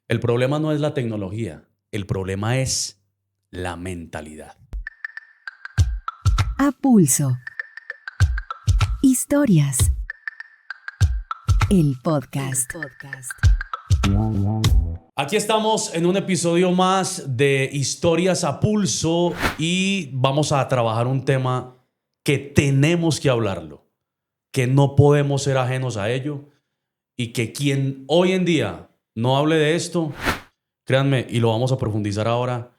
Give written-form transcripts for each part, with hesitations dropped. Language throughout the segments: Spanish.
El problema no es la tecnología, el problema es la mentalidad. A Pulso. Historias. El podcast. Aquí estamos en un episodio más de Historias a Pulso y vamos a trabajar un tema que tenemos que hablarlo, que no podemos ser ajenos a ello y que quien hoy en día no hable de esto, créanme, y lo vamos a profundizar ahora,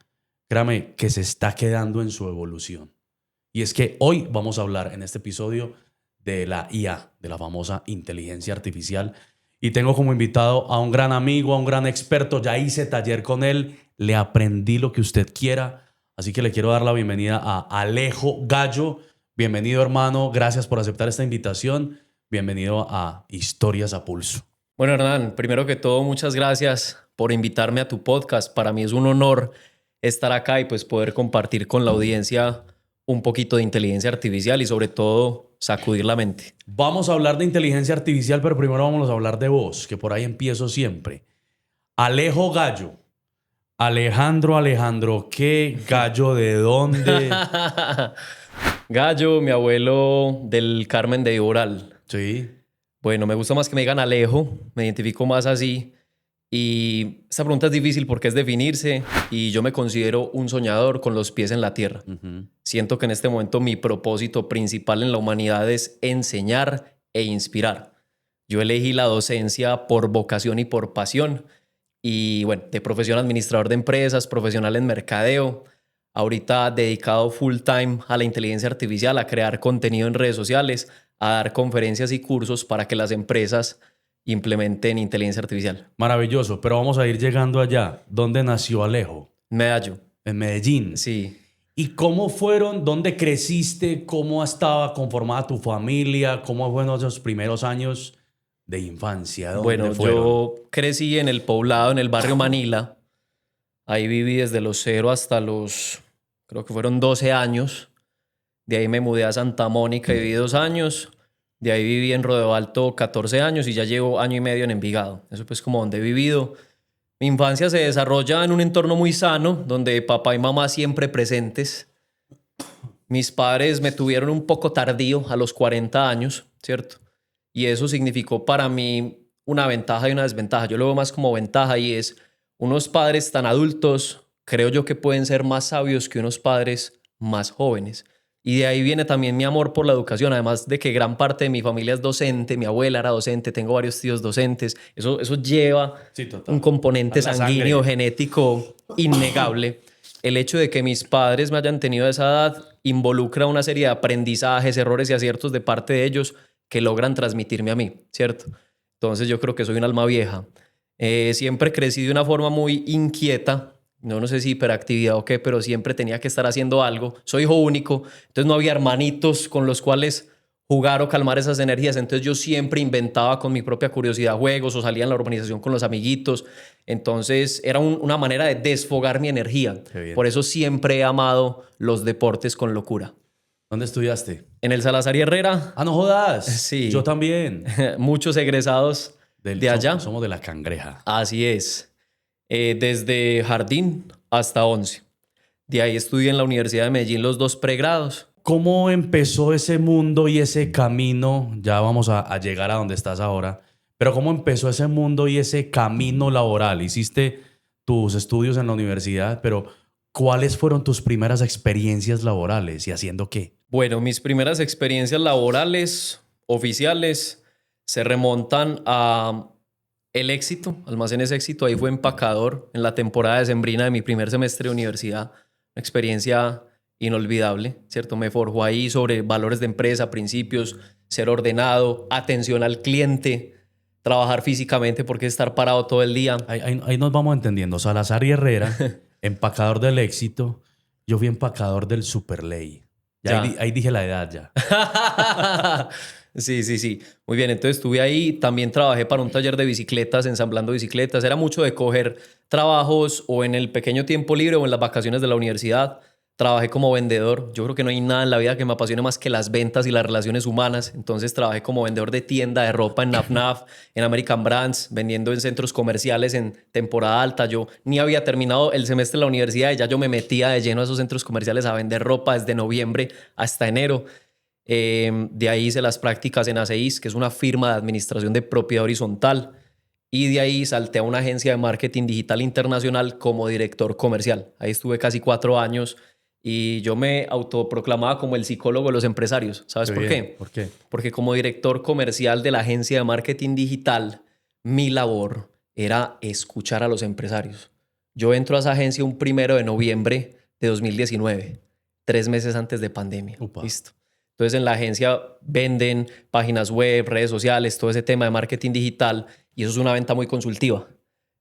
créanme que se está quedando en su evolución. Y es que hoy vamos a hablar en este episodio de la IA, de la famosa inteligencia artificial. Y tengo como invitado a un gran amigo, a un gran experto. Ya hice taller con él, le aprendí lo que usted quiera. Así que le quiero dar la bienvenida a Alejo Gallo. Bienvenido, hermano. Gracias por aceptar esta invitación. Bienvenido a Historias a Pulso. Bueno, Hernán, primero que todo, muchas gracias por invitarme a tu podcast. Para mí es un honor estar acá y pues poder compartir con la audiencia un poquito de inteligencia artificial y sobre todo sacudir la mente. Vamos a hablar de inteligencia artificial, pero primero vamos a hablar de vos, que por ahí empiezo siempre. Alejo Gallo. Alejandro, ¿qué? Gallo de dónde? Gallo, mi abuelo del Carmen de Iboral. Sí. Bueno, me gusta más que me digan Alejo, me identifico más así. Y esta pregunta es difícil porque es definirse y yo me considero un soñador con los pies en la tierra. Siento que en este momento mi propósito principal en la humanidad es enseñar e inspirar. Yo elegí la docencia por vocación y por pasión. Y bueno, de profesión administrador de empresas, profesional en mercadeo, ahorita dedicado full time a la inteligencia artificial, a crear contenido en redes sociales, a dar conferencias y cursos para que las empresas implementen inteligencia artificial. Maravilloso, pero vamos a ir llegando allá. ¿Dónde nació Alejo? Medallo. En Medellín. Sí. ¿Y cómo fueron? ¿Dónde creciste? ¿Cómo estaba conformada tu familia? ¿Cómo fueron esos primeros años de infancia? ¿Dónde Bueno, fueron? yo crecí en el poblado, en el barrio Manila. Ahí viví desde los 0 hasta los, creo que fueron 12 años. De ahí me mudé a Santa Mónica y viví 2 años. De ahí viví en Rodeo Alto 14 años y ya llevo año y medio en Envigado. Eso pues como donde he vivido. Mi infancia se desarrolla en un entorno muy sano, donde papá y mamá siempre presentes. Mis padres me tuvieron un poco tardío, a los 40 años, ¿cierto? Y eso significó para mí una ventaja y una desventaja. Yo lo veo más como ventaja y es unos padres tan adultos, creo yo que pueden ser más sabios que unos padres más jóvenes. Y de ahí viene también mi amor por la educación, además de que gran parte de mi familia es docente, mi abuela era docente, tengo varios tíos docentes, eso lleva un componente sanguíneo, genético innegable. El hecho de que mis padres me hayan tenido a esa edad involucra una serie de aprendizajes, errores y aciertos de parte de ellos que logran transmitirme a mí, ¿cierto? Entonces yo creo que soy un alma vieja. Siempre crecí de una forma muy inquieta, no sé si hiperactividad o qué, pero siempre tenía que estar haciendo algo. Soy hijo único, entonces no había hermanitos con los cuales jugar o calmar esas energías. Entonces yo siempre inventaba con mi propia curiosidad juegos o salía en la urbanización con los amiguitos. Entonces era una manera de desfogar mi energía. Por eso siempre he amado los deportes con locura. ¿Dónde estudiaste? En el Salazar y Herrera. Ah, no jodas. Sí. Yo también. Muchos egresados de allá. Somos de la Cangreja. Así es. Desde jardín hasta 11. De ahí estudié en la Universidad de Medellín los 2 pregrados. ¿Cómo empezó ese mundo y ese camino? Ya vamos a llegar a donde estás ahora. Pero ¿cómo empezó ese mundo y ese camino laboral? Hiciste tus estudios en la universidad, pero ¿cuáles fueron tus primeras experiencias laborales y haciendo qué? Bueno, mis primeras experiencias laborales oficiales se remontan a El Éxito, Almacenes Éxito. Ahí fue empacador en la temporada decembrina de mi primer semestre de universidad. Una experiencia inolvidable, ¿cierto? Me forjó ahí sobre valores de empresa, principios, ser ordenado, atención al cliente, trabajar físicamente porque es estar parado todo el día. Ahí nos vamos entendiendo. Salazar y Herrera, empacador del Éxito. Yo fui empacador del Superley. Ahí dije la edad ya. Sí. Muy bien, entonces estuve ahí. También trabajé para un taller de bicicletas, ensamblando bicicletas. Era mucho de coger trabajos o en el pequeño tiempo libre o en las vacaciones de la universidad, Trabajé como vendedor. Yo creo que no hay nada en la vida que me apasione más que las ventas y las relaciones humanas. Entonces trabajé como vendedor de tienda de ropa en NafNaf, en American Brands, vendiendo en centros comerciales en temporada alta. Yo ni había terminado el semestre de la universidad y ya yo me metía de lleno a esos centros comerciales a vender ropa desde noviembre hasta enero. De ahí hice las prácticas en ACEIS, que es una firma de administración de propiedad horizontal. Y de ahí salté a una agencia de marketing digital internacional como director comercial. Ahí estuve casi 4 años. Y yo me autoproclamaba como el psicólogo de los empresarios. ¿Sabes por qué? ¿Por qué? Porque como director comercial de la agencia de marketing digital, mi labor era escuchar a los empresarios. Yo entro a esa agencia un 1 de noviembre de 2019, 3 meses antes de pandemia. Upa. Listo. Entonces en la agencia venden páginas web, redes sociales, todo ese tema de marketing digital, y eso es una venta muy consultiva.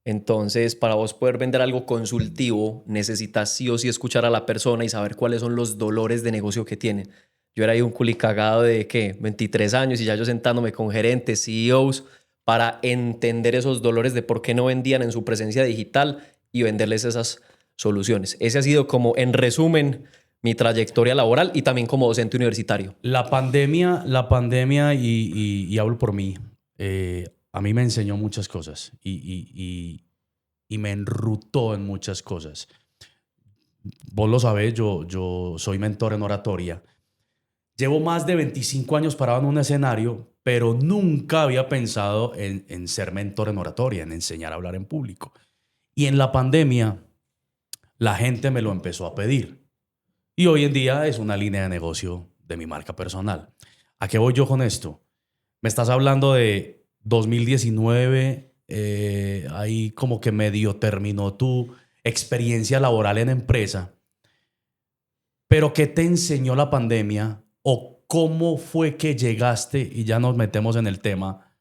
Entonces, para vos poder vender algo consultivo, necesitas sí o sí escuchar a la persona y saber cuáles son los dolores de negocio que tienen. Yo era ahí un culicagado de, ¿qué? 23 años y ya yo sentándome con gerentes, CEOs, para entender esos dolores de por qué no vendían en su presencia digital y venderles esas soluciones. Ese ha sido como, en resumen, mi trayectoria laboral y también como docente universitario. La pandemia y hablo por mí, a mí me enseñó muchas cosas y me enrutó en muchas cosas. Vos lo sabés, yo soy mentor en oratoria. Llevo más de 25 años parado en un escenario, pero nunca había pensado en ser mentor en oratoria, en enseñar a hablar en público. Y en la pandemia, la gente me lo empezó a pedir. Y hoy en día es una línea de negocio de mi marca personal. ¿A qué voy yo con esto? Me estás hablando de 2019, ahí como que medio terminó tu experiencia laboral en empresa. Pero ¿qué te enseñó la pandemia o cómo fue que llegaste, y ya nos metemos en el tema,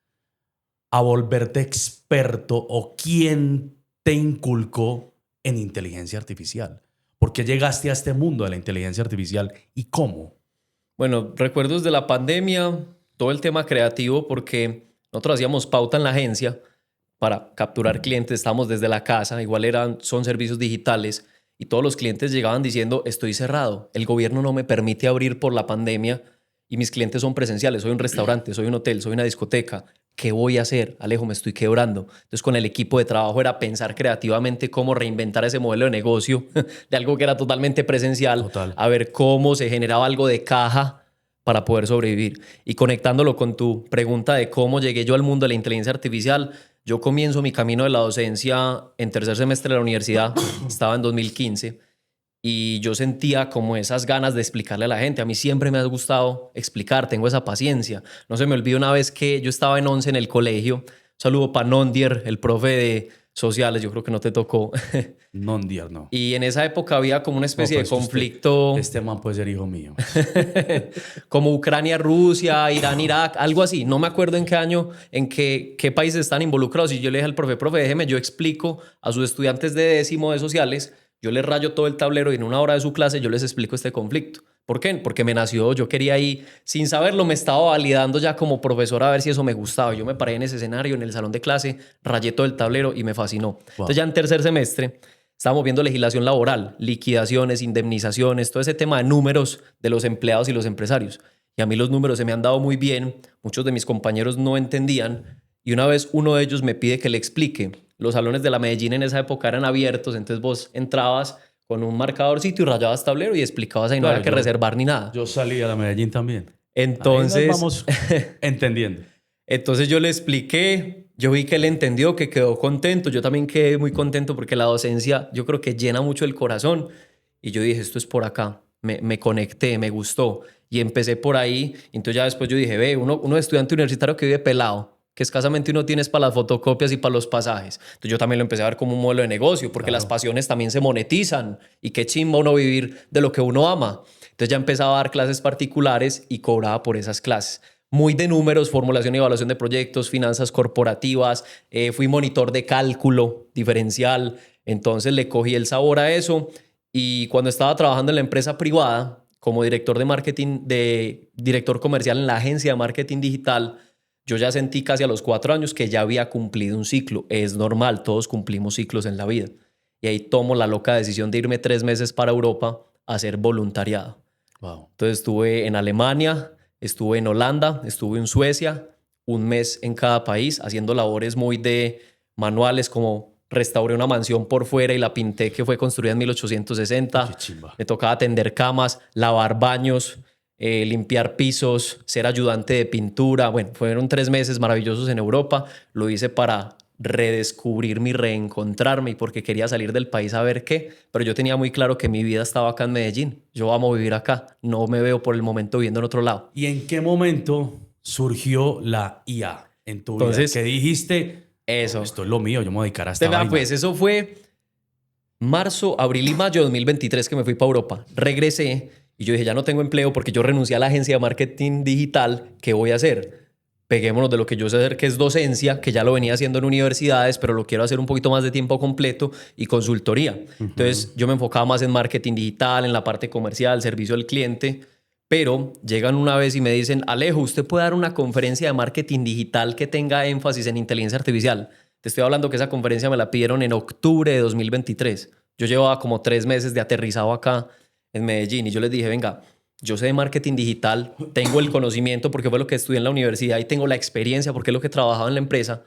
a volverte experto o quién te inculcó en inteligencia artificial? ¿Por qué llegaste a este mundo de la inteligencia artificial y cómo? Bueno, recuerdos de la pandemia, todo el tema creativo, porque nosotros hacíamos pauta en la agencia para capturar clientes, estábamos desde la casa, igual son servicios digitales, y todos los clientes llegaban diciendo, estoy cerrado, el gobierno no me permite abrir por la pandemia y mis clientes son presenciales, soy un restaurante, soy un hotel, soy una discoteca. ¿Qué voy a hacer? Alejo, me estoy quebrando. Entonces, con el equipo de trabajo era pensar creativamente cómo reinventar ese modelo de negocio de algo que era totalmente presencial, Total. a ver cómo se generaba algo de caja para poder sobrevivir. Y conectándolo con tu pregunta de cómo llegué yo al mundo de la inteligencia artificial, yo comienzo mi camino de la docencia en 3er semestre de la universidad, estaba en 2015, y yo sentía como esas ganas de explicarle a la gente. A mí siempre me ha gustado explicar, tengo esa paciencia. No se me olvida una vez que yo estaba en 11 en el colegio. Un saludo para Nondier, el profe de sociales, yo creo que no te tocó. Nondier, no. Y en esa época había como una especie No, de pues conflicto. Este man puede ser hijo mío. Como Ucrania, Rusia, Irán, Irak, algo así. No me acuerdo en qué año, en qué países están involucrados. Y yo le dije al profe, déjeme, yo explico a sus estudiantes de 10º de sociales. Yo les rayo todo el tablero y en una hora de su clase yo les explico este conflicto. ¿Por qué? Porque me nació, yo quería ir, sin saberlo, me estaba validando ya como profesor a ver si eso me gustaba. Yo me paré en ese escenario, en el salón de clase, rayé todo el tablero y me fascinó. Wow. Entonces ya en 3er semestre estábamos viendo legislación laboral, liquidaciones, indemnizaciones, todo ese tema de números de los empleados y los empresarios. Y a mí los números se me han dado muy bien, muchos de mis compañeros no entendían y una vez uno de ellos me pide que le explique. Los salones de la Medellín en esa época eran abiertos, entonces vos entrabas con un marcadorcito y rayabas tablero y explicabas ahí, claro, no había que reservar ni nada. Yo salí a la Medellín también. Entonces, ahí nos vamos entendiendo. Entonces yo le expliqué, yo vi que él entendió, que quedó contento, yo también quedé muy contento porque la docencia yo creo que llena mucho el corazón y yo dije, esto es por acá, me conecté, me gustó y empecé por ahí. Entonces ya después yo dije, uno estudiante universitario que vive pelado, que escasamente uno tiene para las fotocopias y para los pasajes. Entonces yo también lo empecé a ver como un modelo de negocio, porque claro, las pasiones también se monetizan y qué chimba uno vivir de lo que uno ama. Entonces ya empezaba a dar clases particulares y cobraba por esas clases. Muy de números, formulación y evaluación de proyectos, finanzas corporativas, fui monitor de cálculo diferencial, entonces le cogí el sabor a eso y cuando estaba trabajando en la empresa privada como director de marketing, director comercial en la agencia de marketing digital, yo ya sentí casi a los 4 años que ya había cumplido un ciclo. Es normal, todos cumplimos ciclos en la vida. Y ahí tomo la loca decisión de irme 3 meses para Europa a hacer voluntariado. Wow. Entonces estuve en Alemania, estuve en Holanda, estuve en Suecia, un mes en cada país, haciendo labores muy de manuales, como restauré una mansión por fuera y la pinté, que fue construida en 1860. Qué chimba. Me tocaba atender camas, lavar baños, limpiar pisos, ser ayudante de pintura. Bueno, fueron 3 meses maravillosos en Europa. Lo hice para redescubrirme y reencontrarme y porque quería salir del país a ver qué, pero yo tenía muy claro que mi vida estaba acá en Medellín. Yo amo vivir acá, no me veo por el momento viviendo en otro lado. ¿Y en qué momento surgió la IA en tu Entonces, vida? ¿Qué dijiste? Eso. Esto es lo mío, yo me voy a dedicar a esta Vea, vaina. pues eso fue marzo, abril y mayo de 2023 que me fui para Europa. Regresé y yo dije, ya no tengo empleo porque yo renuncié a la agencia de marketing digital. ¿Qué voy a hacer? Peguémonos de lo que yo sé hacer, que es docencia, que ya lo venía haciendo en universidades, pero lo quiero hacer un poquito más de tiempo completo, y consultoría. Entonces yo me enfocaba más en marketing digital, en la parte comercial, servicio al cliente, pero llegan una vez y me dicen, Alejo, ¿usted puede dar una conferencia de marketing digital que tenga énfasis en inteligencia artificial? Te estoy hablando que esa conferencia me la pidieron en octubre de 2023. Yo llevaba como 3 meses de aterrizado acá en Medellín y yo les dije, venga, yo sé de marketing digital, tengo el conocimiento porque fue lo que estudié en la universidad y tengo la experiencia porque es lo que trabajaba en la empresa,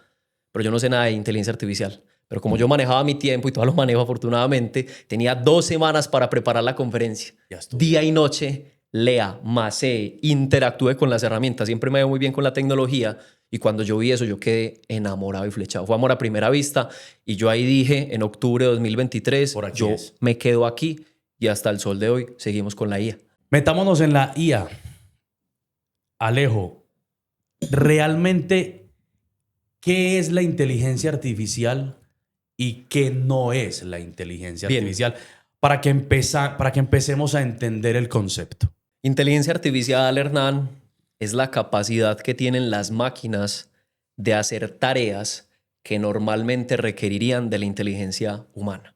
pero yo no sé nada de inteligencia artificial. Pero como yo manejaba mi tiempo y todavía lo manejo afortunadamente, tenía 2 semanas para preparar la conferencia. Día y noche, lea, masee, interactúe con las herramientas. Siempre me veo muy bien con la tecnología y cuando yo vi eso yo quedé enamorado y flechado. Fue amor a primera vista y yo ahí dije en octubre de 2023, Por aquí yo es. me quedo aquí y hasta el sol de hoy seguimos con la IA. Metámonos en la IA. Alejo, realmente, ¿qué es la inteligencia artificial y qué no es la inteligencia Bien. artificial? Para que empecemos a entender el concepto. Inteligencia artificial, Hernán, es la capacidad que tienen las máquinas de hacer tareas que normalmente requerirían de la inteligencia humana.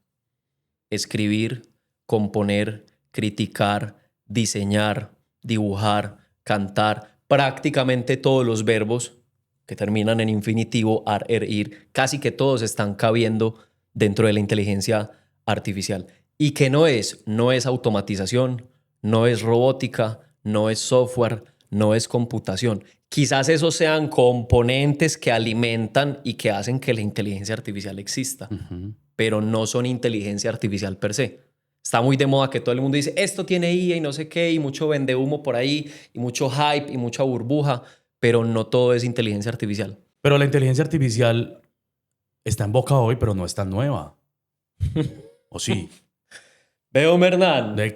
Escribir, componer, criticar, diseñar, dibujar, cantar, prácticamente todos los verbos que terminan en infinitivo, ar, er, ir, casi que todos están cabiendo dentro de la inteligencia artificial. ¿Y qué no es? No es automatización, no es robótica, no es software, no es computación. Quizás esos sean componentes que alimentan y que hacen que la inteligencia artificial exista, pero no son inteligencia artificial per se. Está muy de moda que todo el mundo dice, esto tiene IA y no sé qué, y mucho vende humo por ahí, y mucho hype, y mucha burbuja, pero no todo es inteligencia artificial. Pero la inteligencia artificial está en boca hoy, pero no es tan nueva. ¿O sí? Veo, Hernán. ¿De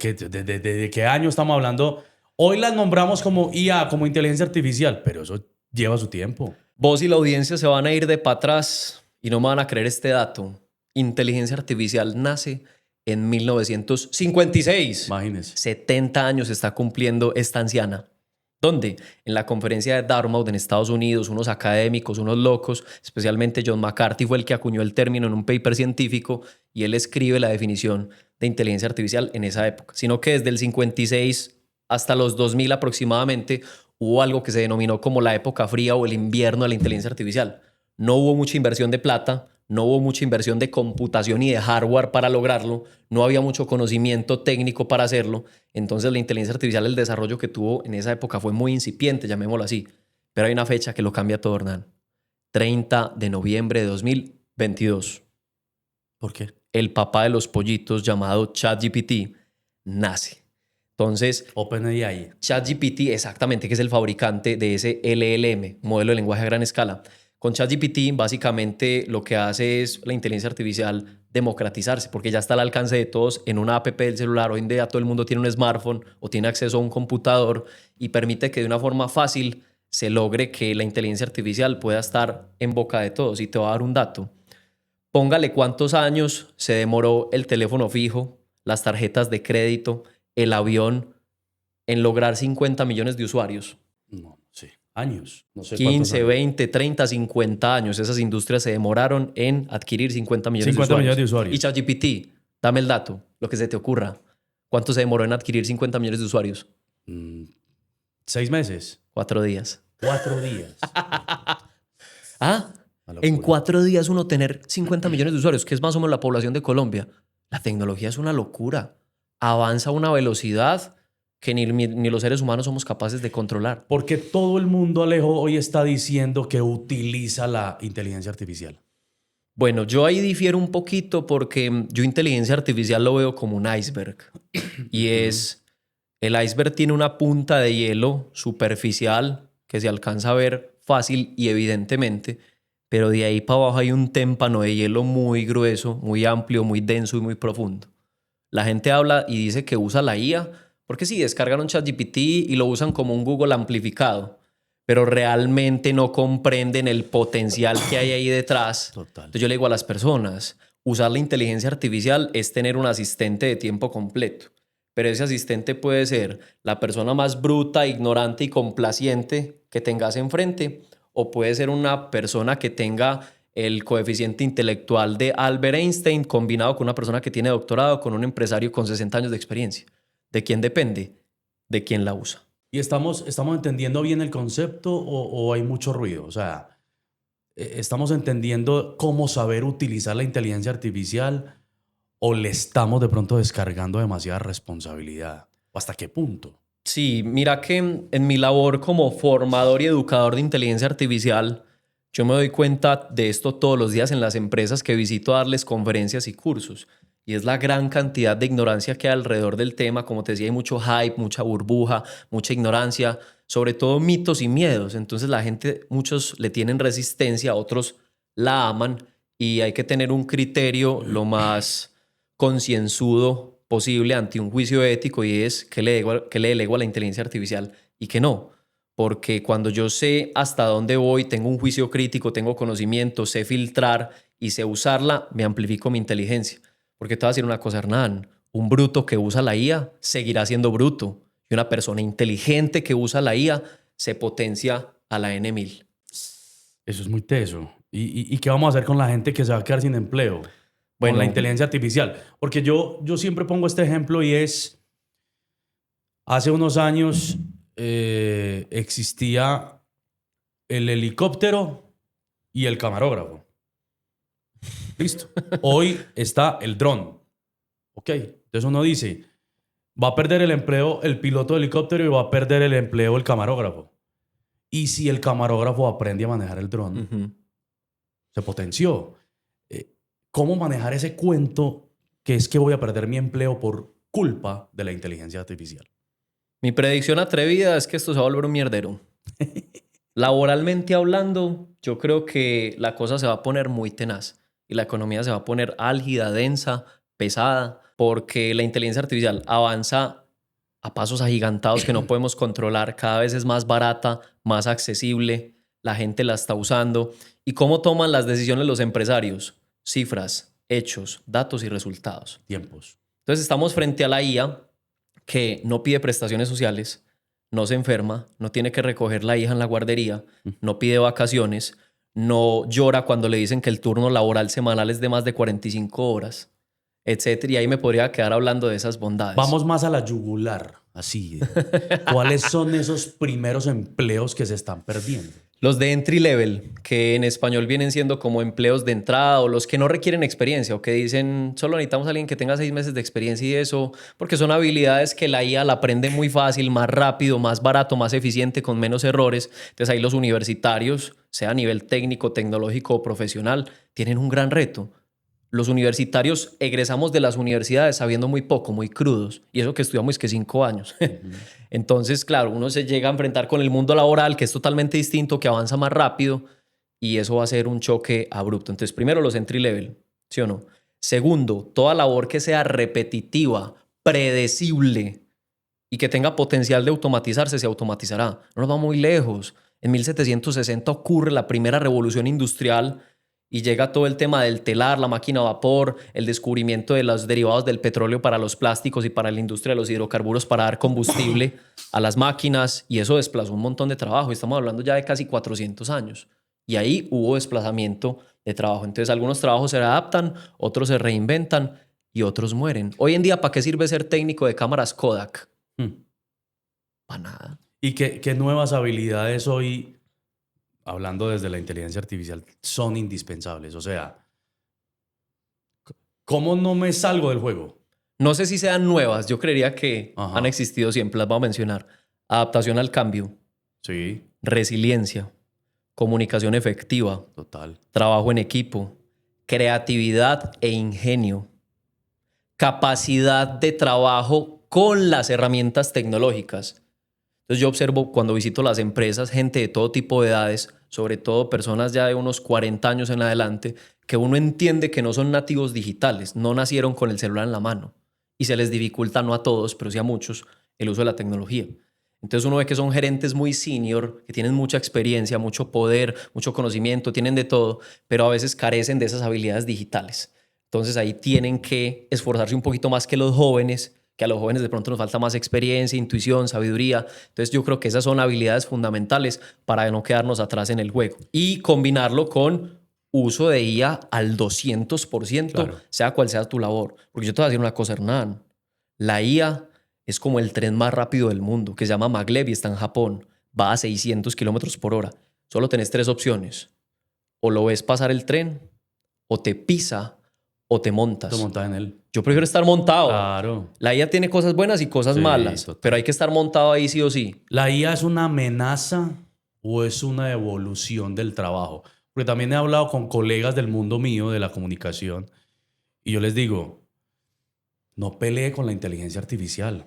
qué año estamos hablando? Hoy las nombramos como IA, como inteligencia artificial, pero eso lleva su tiempo. Vos y la audiencia se van a ir de para atrás y no me van a creer este dato. Inteligencia artificial nace en 1956. Imagínense. 70 años está cumpliendo esta anciana. ¿Dónde? En la conferencia de Dartmouth en Estados Unidos, unos académicos, unos locos, especialmente John McCarthy fue el que acuñó el término en un paper científico y él escribe la definición de inteligencia artificial en esa época. Sino que desde el 56 hasta los 2000 aproximadamente hubo algo que se denominó como la época fría o el invierno de la inteligencia artificial. No hubo mucha inversión de plata, no hubo mucha inversión de computación y de hardware para lograrlo, no había mucho conocimiento técnico para hacerlo, entonces la inteligencia artificial, el desarrollo que tuvo en esa época fue muy incipiente, llamémoslo así. Pero hay una fecha que lo cambia todo, Hernán. 30 de noviembre de 2022. ¿Por qué? El papá de los pollitos llamado ChatGPT nace. Entonces, OpenAI. ChatGPT, exactamente, que es el fabricante de ese LLM, modelo de lenguaje a gran escala. Con ChatGPT, básicamente lo que hace es la inteligencia artificial democratizarse, porque ya está al alcance de todos en una app del celular. Hoy en día todo el mundo tiene un smartphone o tiene acceso a un computador y permite que de una forma fácil se logre que la inteligencia artificial pueda estar en boca de todos. Y te voy a dar un dato. Póngale cuántos años se demoró el teléfono fijo, las tarjetas de crédito, el avión en lograr 50 millones de usuarios. No, sí. Años. No sé 15, 20, 30, 50 años. Esas industrias se demoraron en adquirir 50 millones 50 de usuarios. millones de usuarios. Y ChatGPT, dame el dato, lo que se te ocurra. ¿Cuánto se demoró en adquirir 50 millones de usuarios? 6 meses. 4 días. 4 días. ¿Ah? En 4 días uno tener 50 millones de usuarios, que es más o menos la población de Colombia. La tecnología es una locura. avanza a una velocidad que ni los seres humanos somos capaces de controlar. Porque todo el mundo, Alejo, hoy está diciendo que utiliza la inteligencia artificial. Bueno, yo ahí difiero un poquito porque yo inteligencia artificial lo veo como un iceberg. Y el iceberg tiene una punta de hielo superficial que se alcanza a ver fácil y evidentemente, pero de ahí para abajo hay un témpano de hielo muy grueso, muy amplio, muy denso y muy profundo. La gente habla y dice que usa la IA porque sí, descargan un ChatGPT y lo usan como un Google amplificado, pero realmente no comprenden el potencial que hay ahí detrás. Total. Entonces yo le digo a las personas, usar la inteligencia artificial es tener un asistente de tiempo completo, pero ese asistente puede ser la persona más bruta, ignorante y complaciente que tengas enfrente, o puede ser una persona que tenga el coeficiente intelectual de Albert Einstein combinado con una persona que tiene doctorado, con un empresario con 60 años de experiencia. ¿De quién depende? De quién la usa. ¿Y estamos entendiendo bien el concepto o hay mucho ruido? O sea, ¿estamos entendiendo cómo saber utilizar la inteligencia artificial o le estamos de pronto descargando demasiada responsabilidad? ¿O hasta qué punto? Sí, mira que en mi labor como formador y educador de inteligencia artificial, yo me doy cuenta de esto todos los días en las empresas que visito a darles conferencias y cursos. Y es la gran cantidad de ignorancia que hay alrededor del tema. Como te decía, hay mucho hype, mucha burbuja, mucha ignorancia, sobre todo mitos y miedos. Entonces la gente, muchos le tienen resistencia, otros la aman y hay que tener un criterio lo más concienzudo posible ante un juicio ético y es que le delego a la inteligencia artificial y que no. Porque cuando yo sé hasta dónde voy, tengo un juicio crítico, tengo conocimiento, sé filtrar y sé usarla, me amplifico mi inteligencia. Porque te voy a decir una cosa, Hernán, un bruto que usa la IA seguirá siendo bruto y una persona inteligente que usa la IA se potencia a la N1000. Eso es muy teso. ¿Y qué vamos a hacer con la gente que se va a quedar sin empleo? Bueno, con la inteligencia artificial. Porque yo siempre pongo este ejemplo y es, hace unos años existía el helicóptero y el camarógrafo. Listo. Hoy está el dron. Ok. Entonces uno dice, va a perder el empleo el piloto de helicóptero y va a perder el empleo el camarógrafo. Y si el camarógrafo aprende a manejar el dron, se potenció. ¿Cómo manejar ese cuento que es que voy a perder mi empleo por culpa de la inteligencia artificial? Mi predicción atrevida es que esto se va a volver un mierdero. Laboralmente hablando, yo creo que la cosa se va a poner muy tenaz y la economía se va a poner álgida, densa, pesada, porque la inteligencia artificial avanza a pasos agigantados que no podemos controlar, cada vez es más barata, más accesible, la gente la está usando. ¿Y cómo toman las decisiones los empresarios? Cifras, hechos, datos y resultados. Tiempos. Entonces estamos frente a la IA que no pide prestaciones sociales, no se enferma, no tiene que recoger la hija en la guardería, no pide vacaciones, no llora cuando le dicen que el turno laboral semanal es de más de 45 horas, etcétera. Y ahí me podría quedar hablando de esas bondades. Vamos más a la yugular, así. ¿Cuáles son esos primeros empleos que se están perdiendo? Los de entry level, que en español vienen siendo como empleos de entrada o los que no requieren experiencia o que dicen solo necesitamos a alguien que tenga 6 meses de experiencia y eso, porque son habilidades que la IA la aprende muy fácil, más rápido, más barato, más eficiente, con menos errores. Entonces ahí los universitarios, sea a nivel técnico, tecnológico o profesional, tienen un gran reto. Los universitarios egresamos de las universidades sabiendo muy poco, muy crudos. Y eso que estudiamos es que 5 años. Entonces, claro, uno se llega a enfrentar con el mundo laboral, que es totalmente distinto, que avanza más rápido. Y eso va a ser un choque abrupto. Entonces, primero, los entry level, ¿sí o no? Segundo, toda labor que sea repetitiva, predecible y que tenga potencial de automatizarse, se automatizará. No nos va muy lejos. En 1760 ocurre la primera revolución industrial y llega todo el tema del telar, la máquina a vapor, el descubrimiento de los derivados del petróleo para los plásticos y para la industria de los hidrocarburos para dar combustible a las máquinas, y eso desplazó un montón de trabajo. Estamos hablando ya de casi 400 años. Y ahí hubo desplazamiento de trabajo. Entonces algunos trabajos se adaptan, otros se reinventan y otros mueren. Hoy en día, ¿para qué sirve ser técnico de cámaras Kodak? Para nada. ¿Y qué nuevas habilidades hoy, hablando desde la inteligencia artificial, son indispensables? O sea, ¿cómo no me salgo del juego? No sé si sean nuevas, yo creería que Ajá. han existido siempre, las voy a mencionar. Adaptación al cambio, Sí, resiliencia, comunicación efectiva, total. trabajo en equipo, creatividad e ingenio, capacidad de trabajo con las herramientas tecnológicas. Entonces yo observo cuando visito las empresas, gente de todo tipo de edades, sobre todo personas ya de unos 40 años en adelante, que uno entiende que no son nativos digitales, no nacieron con el celular en la mano y se les dificulta, no a todos, pero sí a muchos, el uso de la tecnología. Entonces uno ve que son gerentes muy senior, que tienen mucha experiencia, mucho poder, mucho conocimiento, tienen de todo, pero a veces carecen de esas habilidades digitales. Entonces ahí tienen que esforzarse un poquito más que los jóvenes, que a los jóvenes de pronto nos falta más experiencia, intuición, sabiduría. Entonces yo creo que esas son habilidades fundamentales para no quedarnos atrás en el juego. Y combinarlo con uso de IA al 200%, Claro. sea cual sea tu labor. Porque yo te voy a decir una cosa, Hernán. La IA es como el tren más rápido del mundo, que se llama Maglev y está en Japón. Va a 600 kilómetros por hora. Solo tenés tres opciones. O lo ves pasar el tren, o te pisa, o te montas. Te montas en él. Yo prefiero estar montado. Claro. La IA tiene cosas buenas y cosas Sí, malas, total. pero hay que estar montado ahí sí o sí. ¿La IA es una amenaza o es una evolución del trabajo? Porque también he hablado con colegas del mundo mío, de la comunicación, y yo les digo, no pelee con la inteligencia artificial.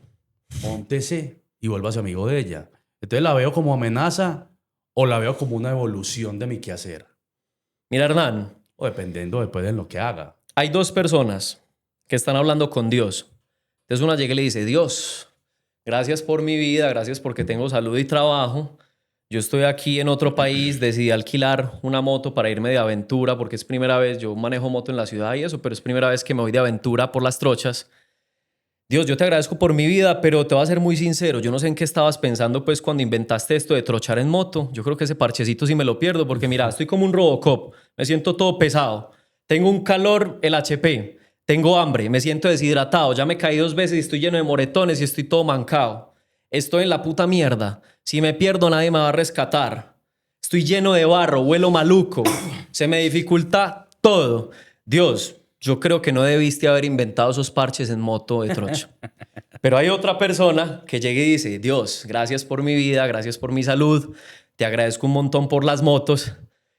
Móntese y vuélvase amigo de ella. Entonces, ¿la veo como amenaza o la veo como una evolución de mi quehacer? Mira, Hernán, O dependiendo después de lo que haga. hay dos personas que están hablando con Dios. Entonces una llega y le dice, Dios, gracias por mi vida, gracias porque tengo salud y trabajo. Yo estoy aquí en otro país, decidí alquilar una moto para irme de aventura porque es primera vez, yo manejo moto en la ciudad y eso, pero es primera vez que me voy de aventura por las trochas. Dios, yo te agradezco por mi vida, pero te voy a ser muy sincero. Yo no sé en qué estabas pensando pues cuando inventaste esto de trochar en moto. Yo creo que ese parchecito sí me lo pierdo porque mira, estoy como un Robocop. Me siento todo pesado. Tengo un calor, el HP. Tengo hambre, me siento deshidratado. Ya me caí 2 veces y estoy lleno de moretones y estoy todo mancado. Estoy en la puta mierda. Si me pierdo nadie me va a rescatar. Estoy lleno de barro, huelo maluco. Se me dificulta todo. Dios, yo creo que no debiste haber inventado esos parches en moto de trocha. Pero hay otra persona que llega y dice, Dios, gracias por mi vida, gracias por mi salud, te agradezco un montón por las motos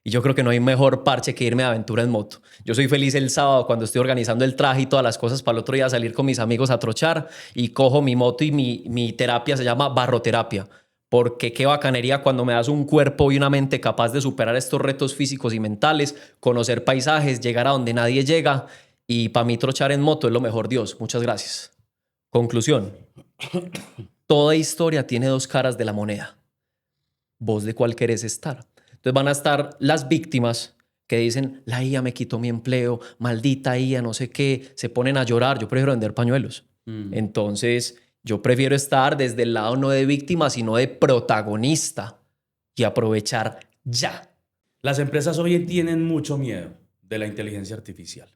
y yo creo que no hay mejor parche que irme de aventura en moto. Yo soy feliz el sábado cuando estoy organizando el traje y todas las cosas para el otro día salir con mis amigos a trochar y cojo mi moto y mi terapia se llama barroterapia. Porque qué bacanería cuando me das un cuerpo y una mente capaz de superar estos retos físicos y mentales, conocer paisajes, llegar a donde nadie llega. Y para mí trochar en moto es lo mejor, Dios. Muchas gracias. Conclusión. Toda historia tiene dos caras de la moneda. ¿Vos de cuál querés estar? Entonces van a estar las víctimas que dicen, la IA me quitó mi empleo, maldita IA, no sé qué, se ponen a llorar. Yo prefiero vender pañuelos. Entonces, yo prefiero estar desde el lado no de víctima, sino de protagonista y aprovechar ya. Las empresas hoy tienen mucho miedo de la inteligencia artificial.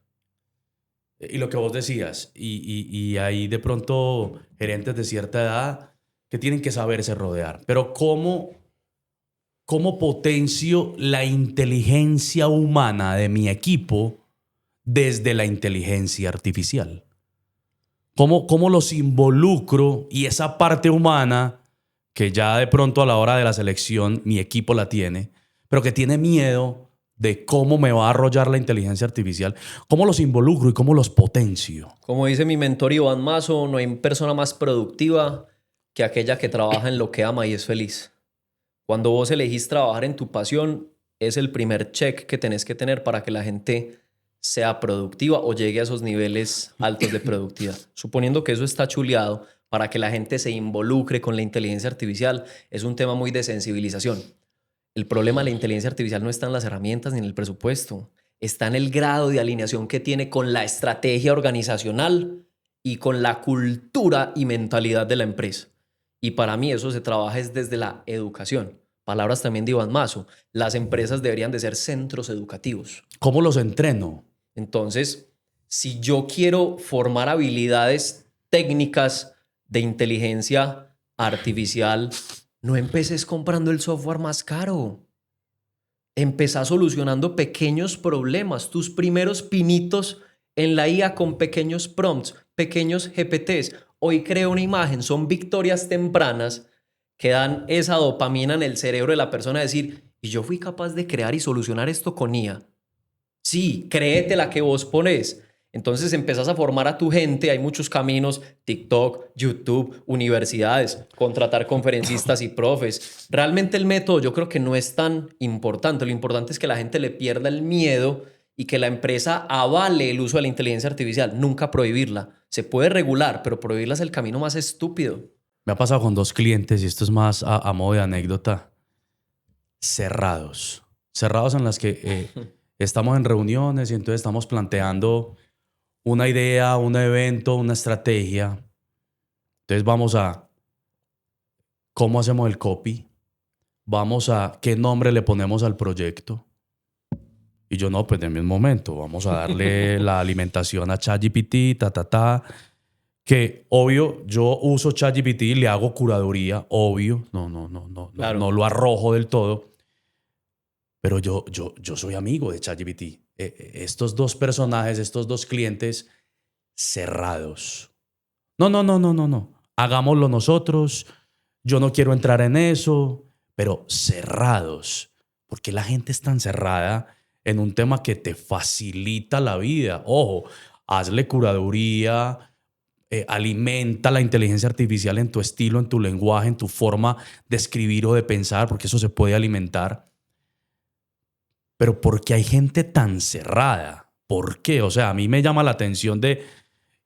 Y lo que vos decías, y hay de pronto gerentes de cierta edad que tienen que saberse rodear. Pero ¿cómo potencio la inteligencia humana de mi equipo desde la inteligencia artificial? ¿Cómo los involucro y esa parte humana que ya de pronto a la hora de la selección mi equipo la tiene, pero que tiene miedo de cómo me va a arrollar la inteligencia artificial? ¿Cómo los involucro y cómo los potencio? Como dice mi mentor Iván Mazo, no hay persona más productiva que aquella que trabaja en lo que ama y es feliz. Cuando vos elegís trabajar en tu pasión, es el primer check que tenés que tener para que la gente sea productiva o llegue a esos niveles altos de productividad. Suponiendo que eso está chuleado, para que la gente se involucre con la inteligencia artificial, es un tema muy de sensibilización. El problema de la inteligencia artificial no está en las herramientas ni en el presupuesto. Está en el grado de alineación que tiene con la estrategia organizacional y con la cultura y mentalidad de la empresa. Y para mí eso se trabaja es desde la educación. Palabras también de Iván Mazo. Las empresas deberían de ser centros educativos. ¿Cómo los entreno? Entonces, si yo quiero formar habilidades técnicas de inteligencia artificial, no empeces comprando el software más caro. Empezá solucionando pequeños problemas, tus primeros pinitos en la IA con pequeños prompts. pequeños GPTs. Hoy creo una imagen, son victorias tempranas que dan esa dopamina en el cerebro de la persona, decir, y yo fui capaz de crear y solucionar esto con IA. Sí, créete la que vos pones. Entonces empezás a formar a tu gente, hay muchos caminos, TikTok, YouTube, universidades, contratar conferencistas y profes. Realmente el método yo creo que no es tan importante, lo importante es que la gente le pierda el miedo y que la empresa avale el uso de la inteligencia artificial, nunca prohibirla. Se puede regular, pero prohibirla es el camino más estúpido. Me ha pasado con 2 clientes, y esto es más a modo de anécdota, cerrados. Cerrados en las que estamos en reuniones y entonces estamos planteando una idea, un evento, una estrategia. Entonces vamos a cómo hacemos el copy, vamos a qué nombre le ponemos al proyecto. Y yo no, pues en el mismo momento, vamos a darle la alimentación a ChatGPT, que obvio, yo uso ChatGPT y le hago curaduría, obvio, Claro. no lo arrojo del todo, pero yo soy amigo de ChatGPT. Estos 2 personajes, estos 2 clientes cerrados. No. Hagámoslo nosotros, yo no quiero entrar en eso, pero cerrados. ¿Por qué la gente es tan cerrada en un tema que te facilita la vida? Ojo, hazle curaduría, alimenta la inteligencia artificial en tu estilo, en tu lenguaje, en tu forma de escribir o de pensar, porque eso se puede alimentar. Pero ¿por qué hay gente tan cerrada? ¿Por qué? O sea, a mí me llama la atención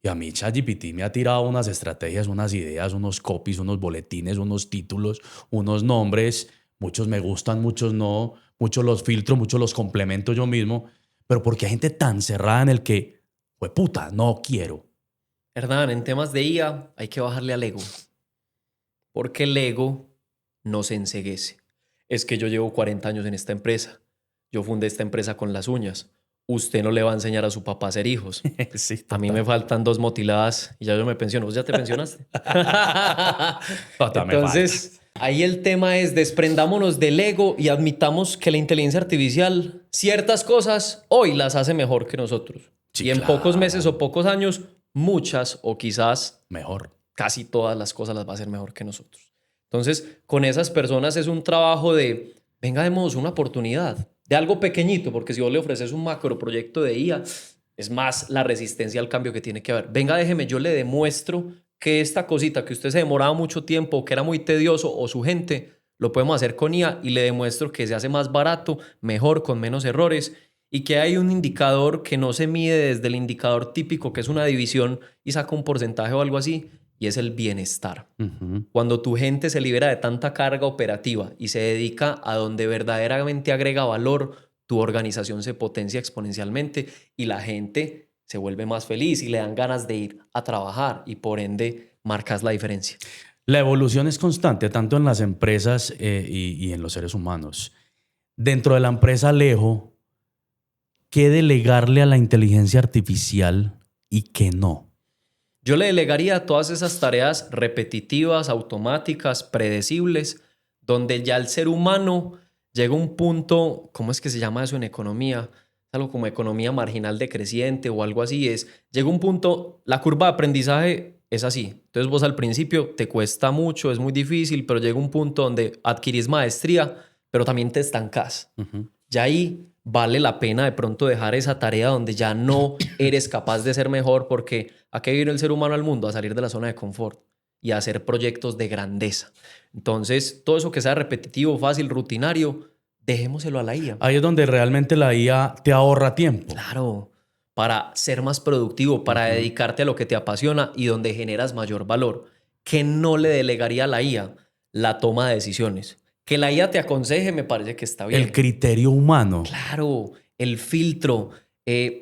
y a mí ChatGPT me ha tirado unas estrategias, unas ideas, unos copies, unos boletines, unos títulos, unos nombres. Muchos me gustan, muchos no. Muchos los filtro, muchos los complemento yo mismo. Pero ¿por qué hay gente tan cerrada en el que, pues puta, no quiero? Hernán, en temas de IA hay que bajarle al ego, porque el ego nos enceguece. Es que yo llevo 40 años en esta empresa. Yo fundé esta empresa con las uñas. Usted no le va a enseñar a su papá a hacer hijos. Sí, A mí me faltan 2 motiladas y ya yo me pensiono. ¿Vos ya te pensionaste? Total, me Entonces, ahí el tema es desprendámonos del ego y admitamos que la inteligencia artificial, ciertas cosas, hoy las hace mejor que nosotros. Sí, y en claro. pocos meses o pocos años, muchas o quizás mejor. casi todas las cosas las va a hacer mejor que nosotros. Entonces, con esas personas es un trabajo de, venga, demos una oportunidad de algo pequeñito, porque si vos le ofreces un macro proyecto de IA, es más la resistencia al cambio que tiene que haber. Venga, déjeme, yo le demuestro que esta cosita que usted se demoraba mucho tiempo, que era muy tedioso, o su gente, lo podemos hacer con IA y le demuestro que se hace más barato, mejor, con menos errores, y que hay un indicador que no se mide desde el indicador típico, que es una división y saca un porcentaje o algo así, y es el bienestar. Cuando tu gente se libera de tanta carga operativa y se dedica a donde verdaderamente agrega valor, tu organización se potencia exponencialmente y la gente se vuelve más feliz y le dan ganas de ir a trabajar y por ende marcas la diferencia. La evolución es constante, tanto en las empresas y en los seres humanos. Dentro de la empresa Alejo, ¿qué delegarle a la inteligencia artificial y qué no? Yo le delegaría todas esas tareas repetitivas, automáticas, predecibles, donde ya el ser humano llega a un punto, ¿cómo es que se llama eso en economía? Algo como economía marginal decreciente o algo así. Llega un punto, la curva de aprendizaje es así. Entonces vos al principio te cuesta mucho, es muy difícil, pero llega un punto donde adquirís maestría, pero también te estancás. Ya ahí vale la pena de pronto dejar esa tarea donde ya no eres capaz de ser mejor, porque ¿a qué viene el ser humano al mundo? A salir de la zona de confort y a hacer proyectos de grandeza. Entonces, todo eso que sea repetitivo, fácil, rutinario, dejémoselo a la IA. Ahí es donde realmente la IA te ahorra tiempo. Claro, para ser más productivo, para dedicarte a lo que te apasiona y donde generas mayor valor. ¿Qué no le delegaría a la IA? La toma de decisiones. Que la IA te aconseje me parece que está bien. El criterio humano. Claro, el filtro.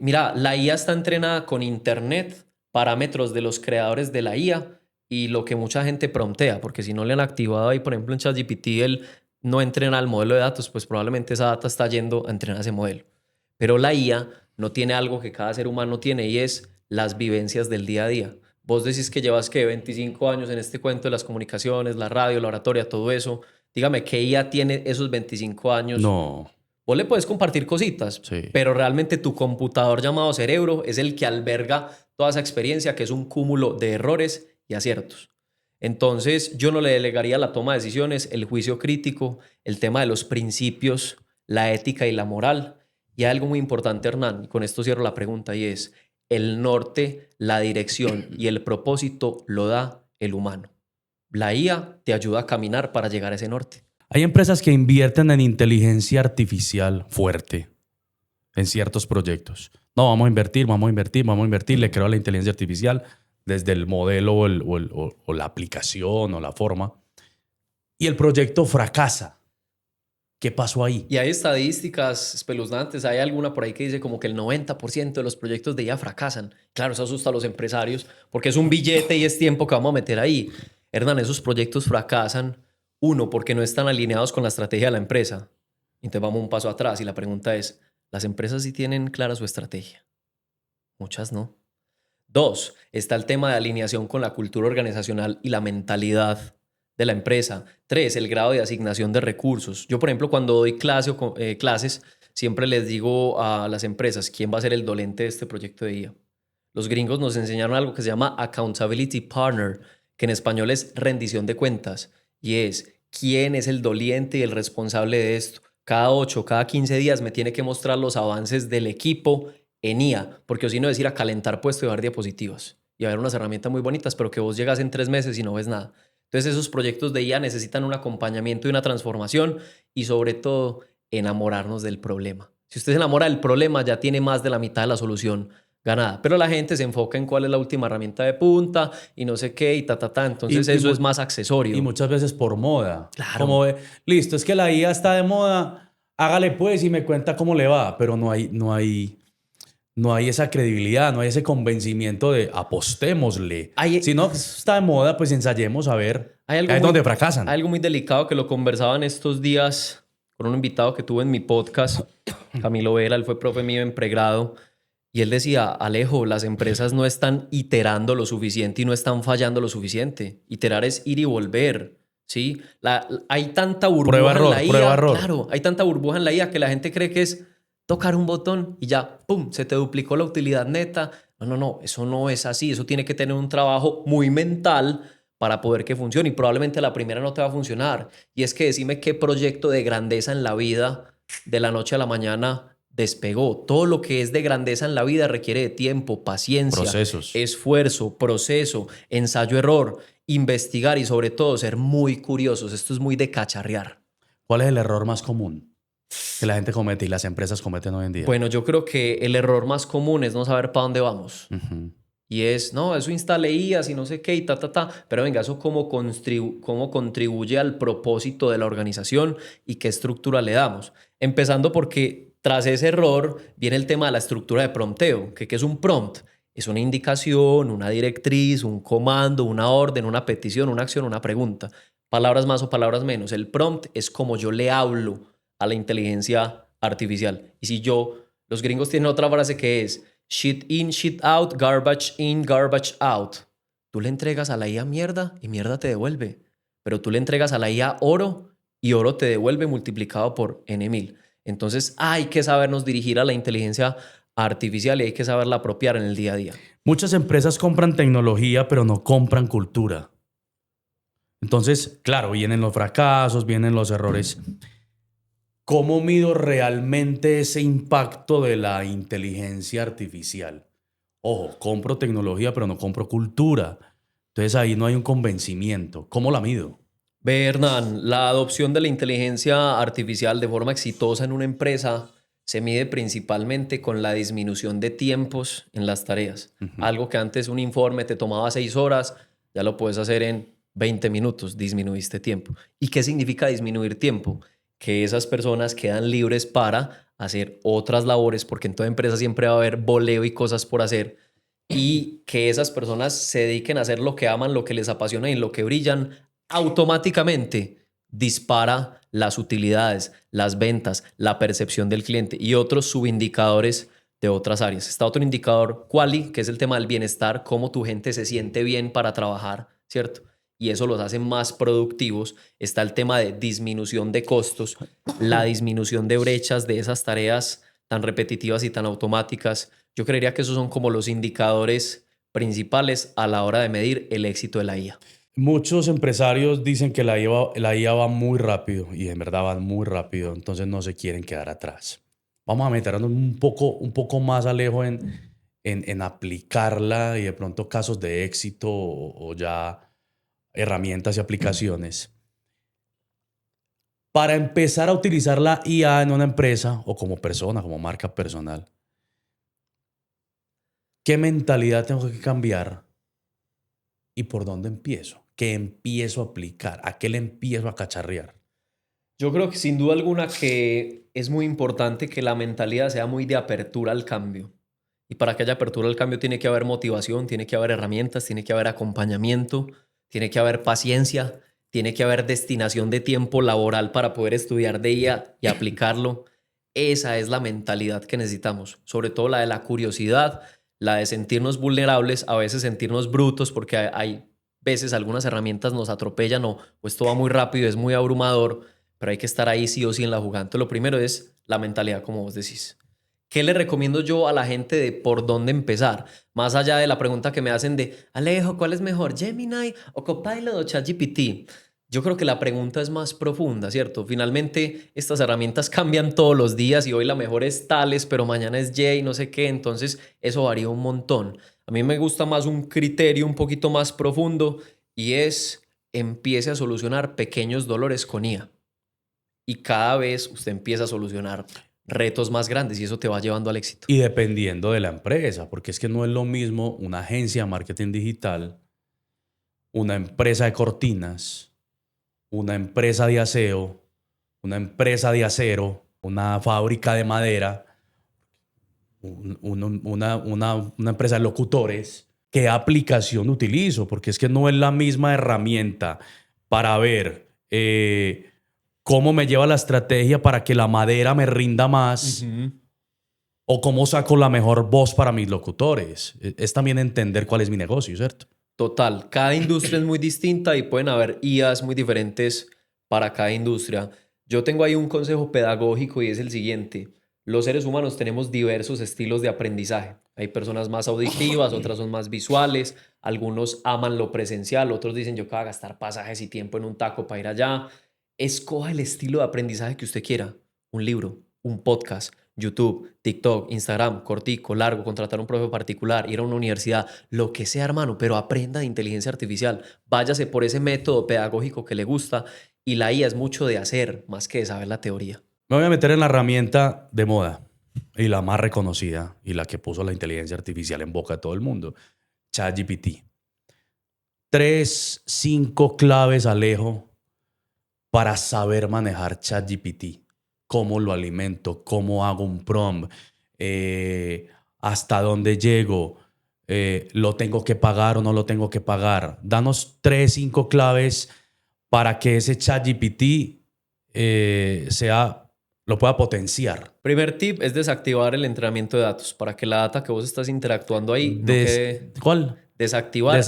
Mira, la IA está entrenada con internet, parámetros de los creadores de la IA y lo que mucha gente promptea, porque si no le han activado ahí, por ejemplo, en ChatGPT, él no entrena el modelo de datos, pues probablemente esa data está yendo a entrenar ese modelo. Pero la IA no tiene algo que cada ser humano tiene y es las vivencias del día a día. Vos decís que llevas, ¿qué? 25 años en este cuento de las comunicaciones, la radio, la oratoria, todo eso. Dígame, ¿qué IA tiene esos 25 años? No. Vos le puedes compartir cositas, Sí. pero realmente tu computador llamado cerebro es el que alberga toda esa experiencia que es un cúmulo de errores y aciertos. Entonces, yo no le delegaría la toma de decisiones, el juicio crítico, el tema de los principios, la ética y la moral. Y hay algo muy importante, Hernán, y con esto cierro la pregunta, y es, el norte, la dirección y el propósito lo da el humano. La IA te ayuda a caminar para llegar a ese norte. Hay empresas que invierten en inteligencia artificial fuerte en ciertos proyectos. No, vamos a invertir, le creo a la inteligencia artificial desde el modelo o la aplicación o la forma. Y el proyecto fracasa. ¿Qué pasó ahí? Y hay estadísticas espeluznantes. Hay alguna por ahí que dice como que el 90% de los proyectos de IA fracasan. Claro, eso asusta a los empresarios porque es un billete y es tiempo que vamos a meter ahí. Hernán, esos proyectos fracasan, uno, porque no están alineados con la estrategia de la empresa. Entonces vamos un paso atrás y la pregunta es, ¿las empresas sí tienen clara su estrategia? Muchas no. Dos, está el tema de alineación con la cultura organizacional y la mentalidad de la empresa. Tres, el grado de asignación de recursos. Yo, por ejemplo, cuando doy clases, siempre les digo a las empresas quién va a ser el dolente de este proyecto de IA. Los gringos nos enseñaron algo que se llama accountability partner, que en español es rendición de cuentas, y es quién es el doliente y el responsable de esto. Cada 8, cada 15 días me tiene que mostrar los avances del equipo en IA, porque si no es ir a calentar puesto y dar diapositivas y a ver unas herramientas muy bonitas, pero que vos llegas en 3 meses y no ves nada. Entonces esos proyectos de IA necesitan un acompañamiento y una transformación y sobre todo enamorarnos del problema. Si usted se enamora del problema ya tiene más de la mitad de la solución ganada, pero la gente se enfoca en cuál es la última herramienta de punta y no sé qué y entonces eso es más accesorio. Y muchas veces por moda. Claro. Como listo, es que la IA está de moda, hágale pues y me cuenta cómo le va, pero no hay esa credibilidad, no hay ese convencimiento de apostémosle. Si no está de moda, pues ensayemos a ver. Ahí es donde fracasan. Hay algo muy delicado que lo conversaban estos días con un invitado que tuve en mi podcast, Camilo Vera, él fue profe mío en pregrado, y él decía, Alejo, las empresas no están iterando lo suficiente y no están fallando lo suficiente. Iterar es ir y volver, ¿sí? Hay tanta burbuja en la IA. Prueba, error. Claro, hay tanta burbuja en la IA que la gente cree que es tocar un botón y ya, ¡pum!, se te duplicó la utilidad neta. No, eso no es así. Eso tiene que tener un trabajo muy mental para poder que funcione y probablemente la primera no te va a funcionar. Y es que decime qué proyecto de grandeza en la vida de la noche a la mañana despegó. Todo lo que es de grandeza en la vida requiere de tiempo, paciencia, procesos, esfuerzo, proceso, ensayo-error, investigar y sobre todo ser muy curiosos. Esto es muy de cacharrear. ¿Cuál es el error más común que la gente comete y las empresas cometen hoy en día? Bueno, yo creo que el error más común es no saber para dónde vamos. Uh-huh. Y es, no, eso instale IAS y no sé qué y pero venga, eso cómo contribuye al propósito de la organización y qué estructura le damos. Empezando porque tras ese error viene el tema de la estructura de prompteo. ¿Qué es un prompt? Es una indicación, una directriz, un comando, una orden, una petición, una acción, una pregunta. Palabras más o palabras menos. El prompt es como yo le hablo a la inteligencia artificial. Y si los gringos tienen otra frase que es shit in, shit out, garbage in, garbage out. Tú le entregas a la IA mierda y mierda te devuelve. Pero tú le entregas a la IA oro y oro te devuelve multiplicado por N1000. Entonces hay que sabernos dirigir a la inteligencia artificial y hay que saberla apropiar en el día a día. Muchas empresas compran tecnología, pero no compran cultura. Entonces, claro, vienen los fracasos, vienen los errores. ¿Cómo mido realmente ese impacto de la inteligencia artificial? Ojo, compro tecnología, pero no compro cultura. Entonces ahí no hay un convencimiento. ¿Cómo la mido? Ve, Hernán, la adopción de la inteligencia artificial de forma exitosa en una empresa se mide principalmente con la disminución de tiempos en las tareas. Uh-huh. Algo que antes un informe te tomaba 6 horas, ya lo puedes hacer en 20 minutos, disminuiste tiempo. ¿Y qué significa disminuir tiempo? Que esas personas quedan libres para hacer otras labores, porque en toda empresa siempre va a haber boleo y cosas por hacer, y que esas personas se dediquen a hacer lo que aman, lo que les apasiona y en lo que brillan, automáticamente dispara las utilidades, las ventas, la percepción del cliente y otros subindicadores de otras áreas. Está otro indicador, quali, que es el tema del bienestar, cómo tu gente se siente bien para trabajar, ¿cierto? Y eso los hace más productivos. Está el tema de disminución de costos, la disminución de brechas de esas tareas tan repetitivas y tan automáticas. Yo creería que esos son como los indicadores principales a la hora de medir el éxito de la IA. Muchos empresarios dicen que la IA va muy rápido y en verdad va muy rápido, entonces no se quieren quedar atrás. Vamos a meternos un poco más Alejo en aplicarla y de pronto casos de éxito o ya herramientas y aplicaciones. Para empezar a utilizar la IA en una empresa o como persona, como marca personal, ¿qué mentalidad tengo que cambiar y por dónde empiezo? ¿Qué empiezo a aplicar? ¿A qué le empiezo a cacharrear? Yo creo que sin duda alguna que es muy importante que la mentalidad sea muy de apertura al cambio. Y para que haya apertura al cambio tiene que haber motivación, tiene que haber herramientas, tiene que haber acompañamiento, tiene que haber paciencia, tiene que haber destinación de tiempo laboral para poder estudiar de IA y aplicarlo. Esa es la mentalidad que necesitamos, sobre todo la de la curiosidad, la de sentirnos vulnerables, a veces sentirnos brutos porque hay veces algunas herramientas nos atropellan o esto va muy rápido, es muy abrumador, pero hay que estar ahí sí o sí en la jugada. Entonces, lo primero es la mentalidad, como vos decís. ¿Qué le recomiendo yo a la gente de por dónde empezar? Más allá de la pregunta que me hacen de, Alejo, ¿cuál es mejor, Gemini o Copilot o ChatGPT? Yo creo que la pregunta es más profunda, ¿cierto? Finalmente, estas herramientas cambian todos los días y hoy la mejor es tales, pero mañana es Y, no sé qué, entonces eso varía un montón. A mí me gusta más un criterio un poquito más profundo y es empiece a solucionar pequeños dolores con IA. Y cada vez usted empieza a solucionar retos más grandes y eso te va llevando al éxito. Y dependiendo de la empresa, porque es que no es lo mismo una agencia de marketing digital, una empresa de cortinas, una empresa de aseo, una empresa de acero, una fábrica de madera, una empresa de locutores. ¿Qué aplicación utilizo? Porque es que no es la misma herramienta para ver cómo me lleva la estrategia para que la madera me rinda más o cómo saco la mejor voz para mis locutores. Es también entender cuál es mi negocio, ¿cierto? Total, cada industria es muy distinta y pueden haber IAs muy diferentes para cada industria. Yo tengo ahí un consejo pedagógico y es el siguiente. Los seres humanos tenemos diversos estilos de aprendizaje. Hay personas más auditivas, otras son más visuales, algunos aman lo presencial, otros dicen yo que voy a gastar pasajes y tiempo en un taco para ir allá. Escoja el estilo de aprendizaje que usted quiera. Un libro, un podcast, YouTube, TikTok, Instagram, cortico, largo, contratar un profe particular, ir a una universidad, lo que sea, hermano, pero aprenda de inteligencia artificial. Váyase por ese método pedagógico que le gusta y la IA es mucho de hacer más que de saber la teoría. Me voy a meter en la herramienta de moda y la más reconocida y la que puso la inteligencia artificial en boca de todo el mundo, ChatGPT. 3, 5 claves, Alejo, para saber manejar ChatGPT. Cómo lo alimento, cómo hago un prompt, hasta dónde llego, lo tengo que pagar o no lo tengo que pagar. Danos 3, 5 claves para que ese ChatGPT lo pueda potenciar. Primer tip es desactivar el entrenamiento de datos para que la data que vos estás interactuando ahí no quede... ¿Cuál? Desactivar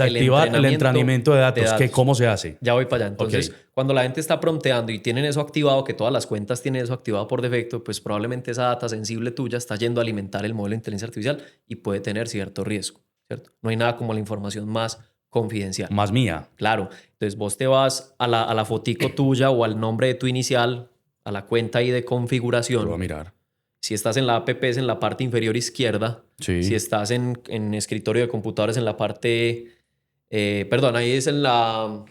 el entrenamiento de datos. ¿Cómo se hace? Ya voy para allá. Entonces, cuando la gente está prompteando y tienen eso activado, que todas las cuentas tienen eso activado por defecto, pues probablemente esa data sensible tuya está yendo a alimentar el modelo de inteligencia artificial y puede tener cierto riesgo, ¿cierto? No hay nada como la información más confidencial. Más mía. Claro. Entonces, vos te vas a la fotico tuya o al nombre de tu inicial, a la cuenta ahí de configuración. Lo voy a mirar. Si estás en la app es en la parte inferior izquierda. Sí. Si estás en escritorio de computadores en la parte... perdón, ahí es en la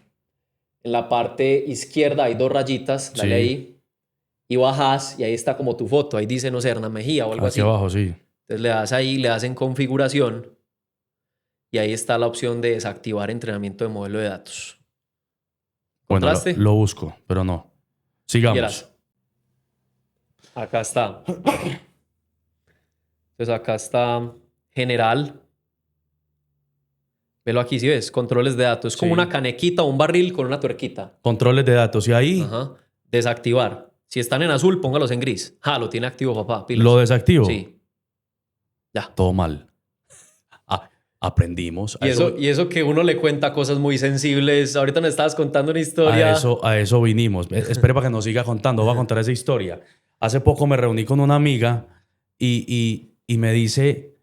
parte izquierda hay 2 rayitas, dale ahí. Y bajas y ahí está como tu foto. Ahí dice, no sé, Hernán Mejía o algo así. Aquí abajo, sí. Entonces le das ahí, le das en configuración y ahí está la opción de desactivar entrenamiento de modelo de datos. Bueno, lo busco, pero no. Sigamos. Quieras. Acá está. Entonces acá está general. Velo aquí, si ves, controles de datos. Es como una canequita o un barril con una tuerquita. Controles de datos. Y ahí... Ajá. Desactivar. Si están en azul, póngalos en gris. Lo tiene activo, papá. Pilas. ¿Lo desactivo? Sí. Ya. Todo mal. Aprendimos. Y eso que uno le cuenta cosas muy sensibles. Ahorita me estabas contando una historia. A eso vinimos. Espere para que nos siga contando. Voy a contar esa historia. Hace poco me reuní con una amiga y me dice...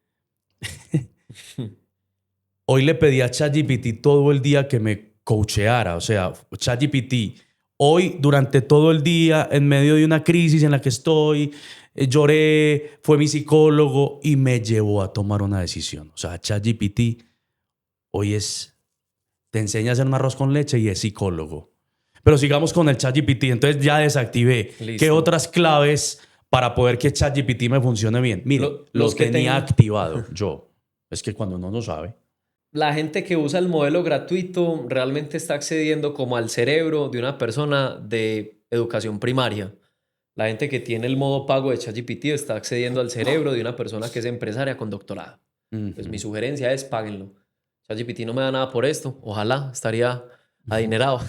Hoy le pedí a ChatGPT todo el día que me coacheara. O sea, ChatGPT, hoy durante todo el día, en medio de una crisis en la que estoy, lloré, fue mi psicólogo y me llevó a tomar una decisión. O sea, ChatGPT hoy te enseña a hacer un arroz con leche y es psicólogo. Pero sigamos con el ChatGPT. Entonces ya desactivé. Listo. ¿Qué otras claves para poder que ChatGPT me funcione bien? Mire, Los lo que tenía activado yo. Es que cuando uno no sabe. La gente que usa el modelo gratuito realmente está accediendo como al cerebro de una persona de educación primaria. La gente que tiene el modo pago de ChatGPT está accediendo al cerebro de una persona que es empresaria con doctorado. Pues mi sugerencia es páguenlo. ChatGPT no me da nada por esto. Ojalá, estaría adinerado.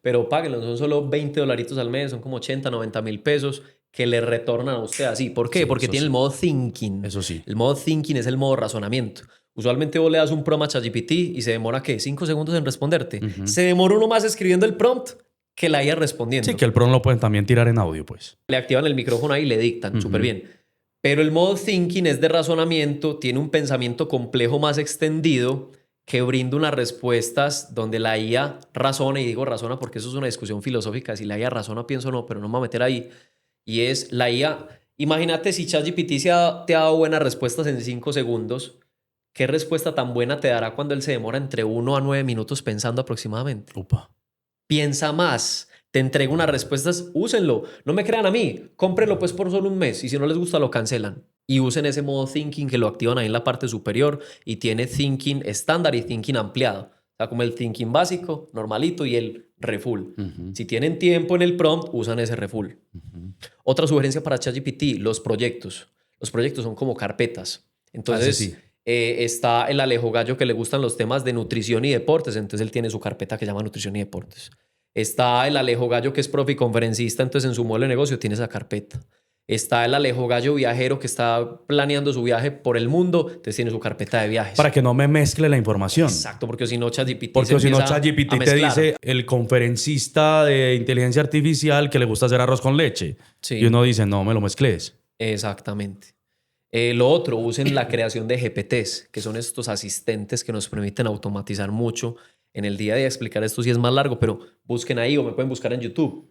Pero páguenlo, son solo $20 al mes, son como 80, 90 mil pesos que le retornan a usted así. ¿Por qué? Sí, Porque eso tiene sí. el modo thinking. Eso sí. El modo thinking es el modo razonamiento. Usualmente vos le das un prompt a ChatGPT y se demora, ¿qué? 5 segundos en responderte. Se demora uno más escribiendo el prompt que la IA respondiendo. Sí, que el PRON lo pueden también tirar en audio, pues. Le activan el micrófono ahí y le dictan, súper bien. Pero el modo thinking es de razonamiento, tiene un pensamiento complejo más extendido que brinda unas respuestas donde la IA razona, y digo razona porque eso es una discusión filosófica, si la IA razona pienso no, pero no me voy a meter ahí. Y es la IA, imagínate si ChatGPT te ha dado buenas respuestas en 5 segundos, ¿qué respuesta tan buena te dará cuando él se demora entre 1 a 9 minutos pensando aproximadamente? Upa. Piensa más, te entrego unas respuestas, úsenlo. No me crean a mí, cómprenlo pues por solo un mes y si no les gusta lo cancelan. Y usen ese modo thinking que lo activan ahí en la parte superior y tiene thinking estándar y thinking ampliado. O sea, como el thinking básico, normalito y el refull. Si tienen tiempo en el prompt, usan ese refull. Otra sugerencia para ChatGPT, los proyectos. Los proyectos son como carpetas. Entonces, sí. está el Alejo Gallo que le gustan los temas de nutrición y deportes, entonces él tiene su carpeta que llama nutrición y deportes. Está el Alejo Gallo que es profe y conferencista, entonces en su modelo de negocio tiene esa carpeta. Está el Alejo Gallo viajero que está planeando su viaje por el mundo, entonces tiene su carpeta de viajes. Para que no me mezcle la información. Exacto, porque si no ChatGPT Porque si no empieza ChatGPT a te mezclar. dice el conferencista de inteligencia artificial que le gusta hacer arroz con leche. Sí. Y uno dice, no me lo mezcles. Exactamente. Lo otro, usen la creación de GPTs, que son estos asistentes que nos permiten automatizar mucho en el día a día. Explicar esto sí es más largo, pero busquen ahí o me pueden buscar en YouTube,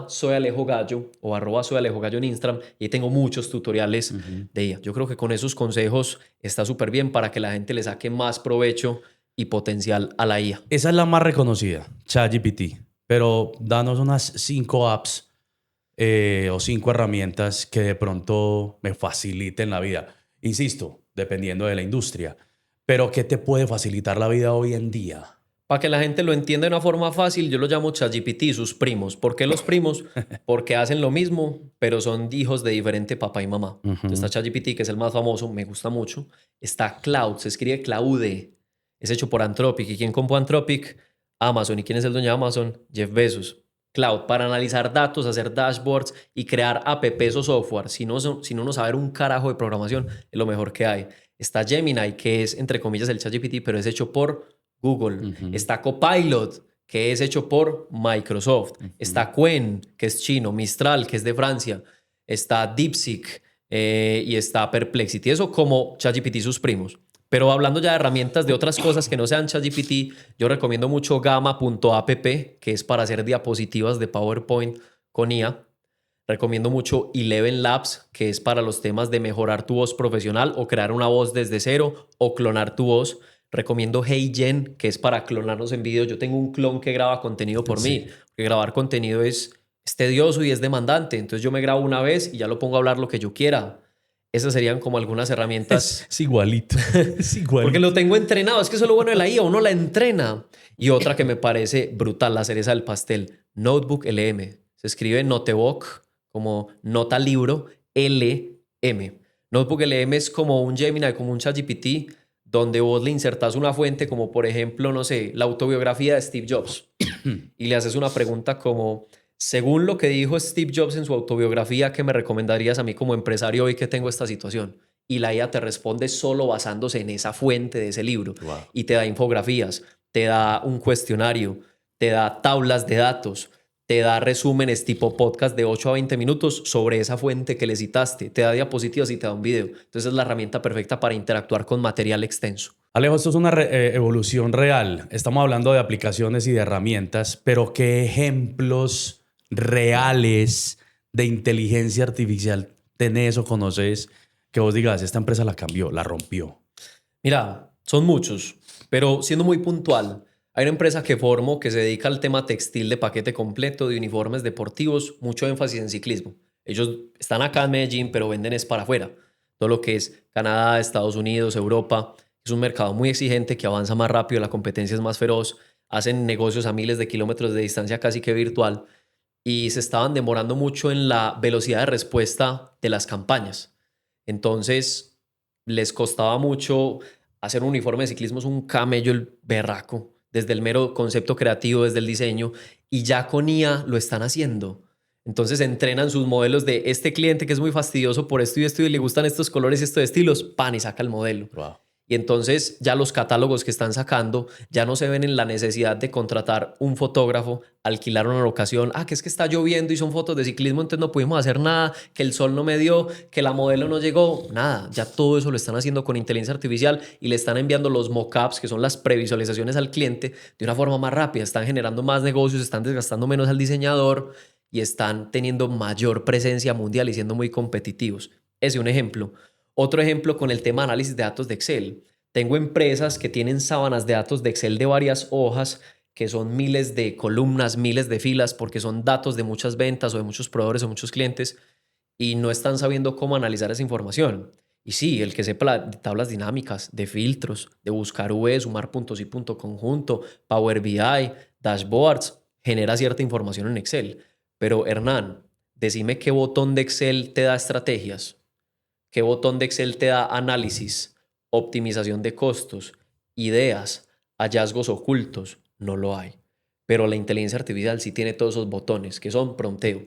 @soyalejogallo o @soyalejogallo en Instagram, y ahí tengo muchos tutoriales de ella. Yo creo que con esos consejos está súper bien para que la gente le saque más provecho y potencial a la IA. Esa es la más reconocida, ChatGPT. Pero danos unas 5 apps o 5 herramientas que de pronto me faciliten la vida. Insisto, dependiendo de la industria. Pero ¿qué te puede facilitar la vida hoy en día? Para que la gente lo entienda de una forma fácil, yo lo llamo ChatGPT y sus primos. ¿Por qué los primos? Porque hacen lo mismo, pero son hijos de diferente papá y mamá. Entonces está ChatGPT, que es el más famoso, me gusta mucho. Está Cloud, se escribe Claude. Es hecho por Anthropic. ¿Y quién compró Anthropic? Amazon. ¿Y quién es el dueño de Amazon? Jeff Bezos. Cloud, para analizar datos, hacer dashboards y crear apps o software. Si no saber un carajo de programación, es lo mejor que hay. Está Gemini, que es, entre comillas, el ChatGPT, pero es hecho por Google. Está Copilot, que es hecho por Microsoft. Está Qwen, que es chino. Mistral, que es de Francia. Está DeepSeek y está Perplexity. Eso como ChatGPT y sus primos. Pero hablando ya de herramientas de otras cosas que no sean ChatGPT, yo recomiendo mucho Gamma.app, que es para hacer diapositivas de PowerPoint con IA. Recomiendo mucho Eleven Labs, que es para los temas de mejorar tu voz profesional o crear una voz desde cero o clonar tu voz. Recomiendo HeyGen, que es para clonarnos en video. Yo tengo un clon que graba contenido por mí, porque grabar contenido es tedioso y es demandante. Entonces yo me grabo una vez y ya lo pongo a hablar lo que yo quiera. Esas serían como algunas herramientas. Es igualito. Es igualito. Porque lo tengo entrenado. Es que eso es lo bueno de la IA. Uno la entrena. Y otra que me parece brutal, la cereza del pastel. Notebook LM. Se escribe Notebook como nota libro LM. Notebook LM es como un Gemini, como un ChatGPT, donde vos le insertas una fuente como, por ejemplo, no sé, la autobiografía de Steve Jobs. Y le haces una pregunta como... Según lo que dijo Steve Jobs en su autobiografía, ¿qué me recomendarías a mí como empresario hoy que tengo esta situación? Y la IA te responde solo basándose en esa fuente de ese libro. Wow. Y te da infografías, te da un cuestionario, te da tablas de datos, te da resúmenes tipo podcast de 8 a 20 minutos sobre esa fuente que le citaste, te da diapositivas y te da un video. Entonces es la herramienta perfecta para interactuar con material extenso. Alejo, esto es una evolución real. Estamos hablando de aplicaciones y de herramientas, pero ¿qué ejemplos reales de inteligencia artificial tenés o conoces que vos digas, esta empresa la cambió, la rompió? Mira, son muchos, pero siendo muy puntual, hay una empresa que formo que se dedica al tema textil de paquete completo de uniformes deportivos, mucho énfasis en ciclismo. Ellos están acá en Medellín, pero venden es para afuera. Todo lo que es Canadá, Estados Unidos, Europa. Es un mercado muy exigente que avanza más rápido, la competencia es más feroz, hacen negocios a miles de kilómetros de distancia casi que virtual y se estaban demorando mucho en la velocidad de respuesta de las campañas. Entonces, les costaba mucho hacer un uniforme de ciclismo, es un camello el berraco, desde el mero concepto creativo, desde el diseño, y ya con IA lo están haciendo. Entonces entrenan sus modelos de este cliente que es muy fastidioso por esto y esto y le gustan estos colores y estos estilos, pan y saca el modelo. Wow. Y entonces ya los catálogos que están sacando ya no se ven en la necesidad de contratar un fotógrafo, alquilar una locación. Que es que está lloviendo y son fotos de ciclismo, entonces no pudimos hacer nada, que el sol no me dio, que la modelo no llegó, nada. Ya todo eso lo están haciendo con inteligencia artificial y le están enviando los mockups, que son las previsualizaciones al cliente, de una forma más rápida. Están generando más negocios, están desgastando menos al diseñador y están teniendo mayor presencia mundial y siendo muy competitivos. Ese es un ejemplo. Otro ejemplo con el tema de análisis de datos de Excel. Tengo empresas que tienen sábanas de datos de Excel de varias hojas, que son miles de columnas, miles de filas, porque son datos de muchas ventas o de muchos proveedores o muchos clientes, y no están sabiendo cómo analizar esa información. Y sí, el que sepa de tablas dinámicas, de filtros, de buscar V, sumar puntos y punto conjunto, Power BI, dashboards, genera cierta información en Excel. Pero Hernán, decime qué botón de Excel te da estrategias. ¿Qué botón de Excel te da análisis, optimización de costos, ideas, hallazgos ocultos? No lo hay. Pero la inteligencia artificial sí tiene todos esos botones que son prompteo.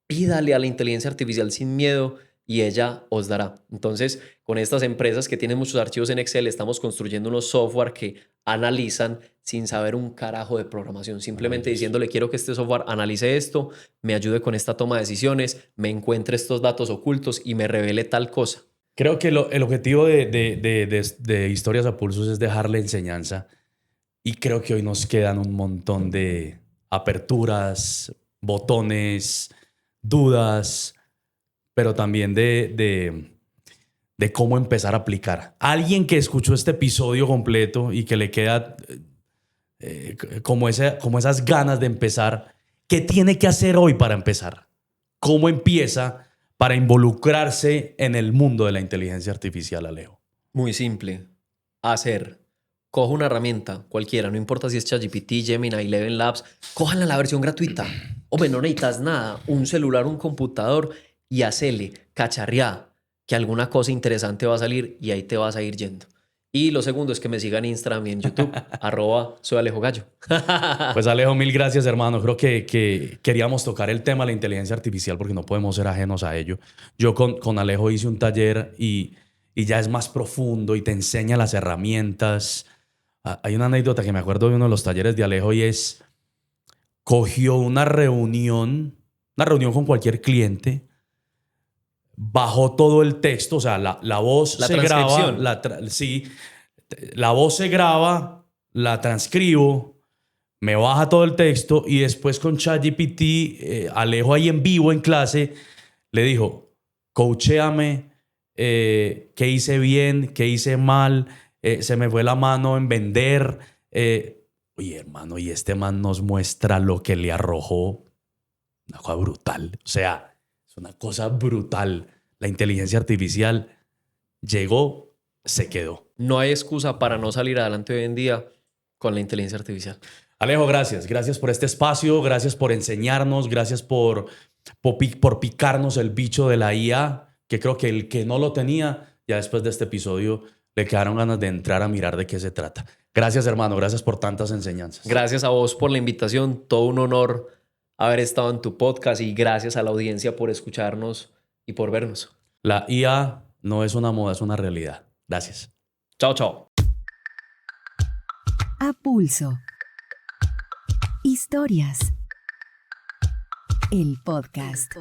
Pídale a la inteligencia artificial sin miedo y ella os dará. Entonces, con estas empresas que tienen muchos archivos en Excel, estamos construyendo unos software que analizan sin saber un carajo de programación, simplemente diciéndole quiero que este software analice esto, me ayude con esta toma de decisiones, me encuentre estos datos ocultos y me revele tal cosa. Creo que el objetivo de Historias a Pulsos es dejarle enseñanza y creo que hoy nos quedan un montón de aperturas, botones, dudas, pero también de cómo empezar a aplicar. Alguien que escuchó este episodio completo y que le queda como esas ganas de empezar, ¿qué tiene que hacer hoy para empezar? ¿Cómo empieza para involucrarse en el mundo de la inteligencia artificial, Alejo? Muy simple. Hacer. Coja una herramienta, cualquiera, no importa si es ChatGPT, Gemini, Eleven Labs, cójanla la versión gratuita. Hombre, no necesitas nada, un celular, un computador y hacele, cacharreá, que alguna cosa interesante va a salir y ahí te vas a ir yendo. Y lo segundo es que me sigan en Instagram y en YouTube, @soy Alejo Gallo. Pues Alejo, mil gracias, hermano. Creo que queríamos tocar el tema de la inteligencia artificial porque no podemos ser ajenos a ello. Yo con Alejo hice un taller y ya es más profundo y te enseña las herramientas. Hay una anécdota que me acuerdo de uno de los talleres de Alejo y es, cogió una reunión con cualquier cliente, bajó todo el texto, o sea, la voz La se graba, transcripción. sí, la voz se graba, la transcribo, me baja todo el texto y después con ChatGPT, Alejo ahí en vivo en clase, le dijo, coachéame, qué hice bien, qué hice mal, se me fue la mano en vender. Oye, hermano, y este man nos muestra lo que le arrojó. Una cosa brutal. O sea, es una cosa brutal. La inteligencia artificial llegó, se quedó. No hay excusa para no salir adelante hoy en día con la inteligencia artificial. Alejo, gracias. Gracias por este espacio. Gracias por enseñarnos. Gracias por picarnos el bicho de la IA, que creo que el que no lo tenía, ya después de este episodio, le quedaron ganas de entrar a mirar de qué se trata. Gracias, hermano. Gracias por tantas enseñanzas. Gracias a vos por la invitación. Todo un honor haber estado en tu podcast y gracias a la audiencia por escucharnos y por vernos. La IA no es una moda, es una realidad. Gracias. Chao, chao. A Pulso. Historias. El podcast.